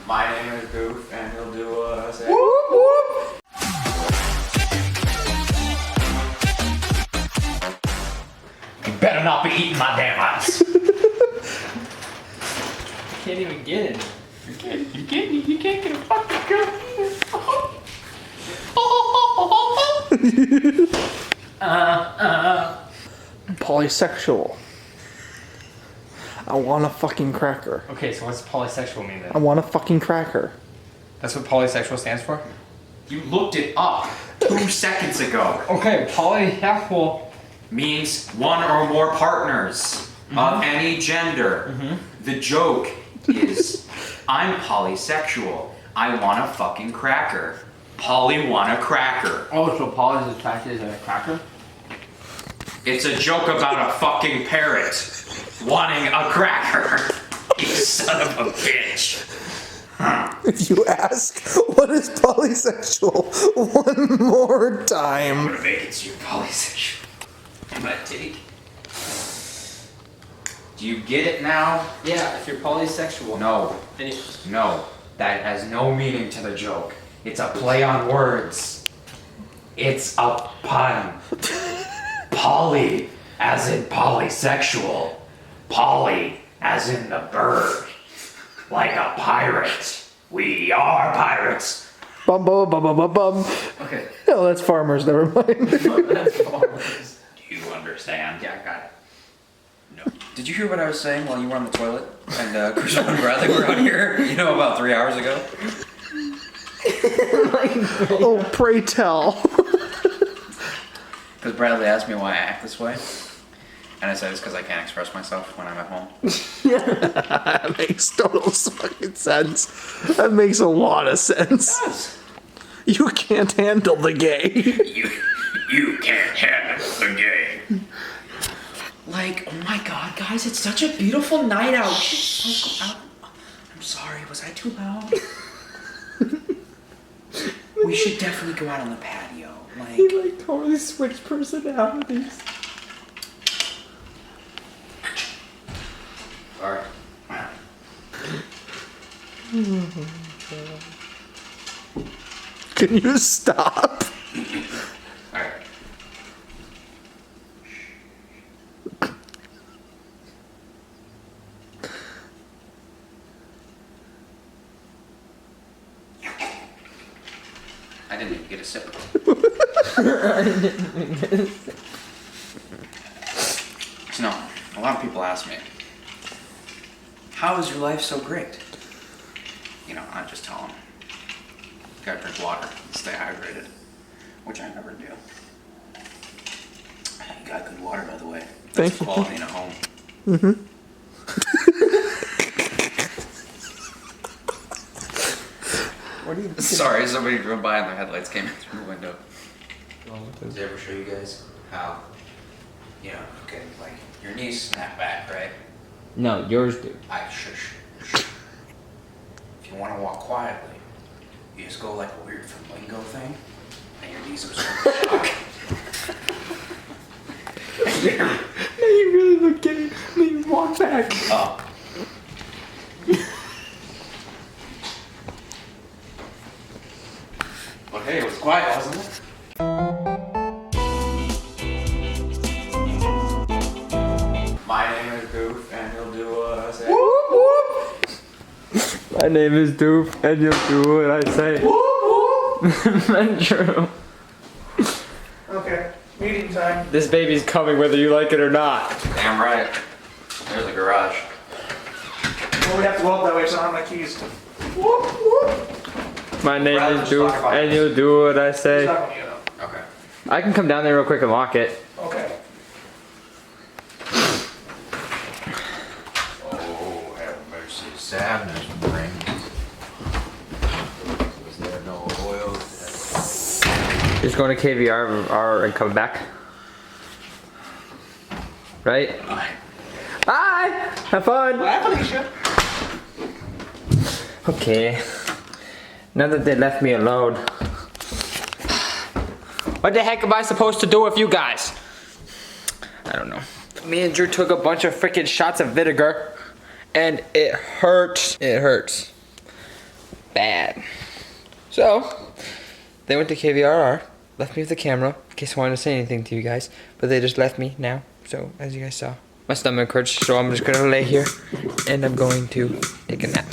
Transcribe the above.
My name is Goof, and he'll do what I say. Whoop, whoop. You better not be eating my damn ass. Can't even get it. You can't get a fucking girl. Polysexual. I want a fucking cracker. Okay, so what's polysexual mean I then? want a fucking cracker. That's what polysexual stands for? You looked it up 2 seconds ago. Okay, polysexual. Means one or more partners of any gender. The joke is, I'm polysexual. I want a fucking cracker. Polly want a cracker. Oh, so poly is attracted as a cracker? It's a joke about a fucking parrot wanting a cracker. You son of a bitch. If you ask, what is polysexual? One more I'm time. gonna make it so you're polysexual. I'm gonna take. Do you get it now? Yeah, if you're polysexual. No. Then you... No. That has no meaning to the joke. It's a play on words. It's a pun. Poly, as in polysexual. Polly, as in the bird. Like a pirate. We are pirates. Bum bum bum bum bum bum. Okay. No, that's farmers. Never mind. Do you understand? Yeah, I got it. No. Did you hear what I was saying while you were on the toilet? And Crystal and Bradley were out here, about 3 hours ago? Oh, pray tell. Because Bradley asked me why I act this way. And I said it's because I can't express myself when I'm at home. That makes total fucking sense. That makes a lot of sense. You can't handle the gay. You can't handle the game. Like, oh my god, guys, it's such a beautiful night out. I'm sorry, was I too loud? We should definitely go out on the patio. Like totally switched personalities. Sorry. Can you stop? Alright. I didn't even get a sip. No, a lot of people ask me, how is your life so great? I just tell them, gotta drink water, stay hydrated, which I never do. You got good water, by the way. That's Thank you. quality in a home. What do you? Sorry, somebody drove by and their headlights came in through the window. Did I ever show you guys how, okay, like your knees snap back, right? No, yours do. Shush. If you want to walk quietly, you just go like a weird flamingo thing, and your knees absorb the shock. Now you really look at it. Then you walk back. Oh. But hey, it was quiet, wasn't it? My name is Goof, and he'll do what I say. Whoop whoop. My name is Doof, and you'll do what I say. Whoop Not true. whoop. Okay, meeting time. This baby's coming whether you like it or not. Damn right. There's a garage. Well, we have to go up that way, so I don't have my keys. Whoop whoop. My name Rather is just talk Doof, about and this. you'll do what I say. It's not gonna be enough. Okay. I can come down there real quick and lock it. Okay. Oh, have mercy. Sadness brings. Was there no oil? Just going to KVR and coming back. Right? Bye! Have fun! Bye, Felicia. Okay. Now that they left me alone. What the heck am I supposed to do with you guys? I don't know. Me and Drew took a bunch of freaking shots of vinegar and it hurts. It hurts. that. So, they went to KVRR, left me with the camera, in case I wanted to say anything to you guys, but they just left me now. So, as you guys saw, my stomach hurts, so I'm just gonna lay here, and I'm going to take a nap.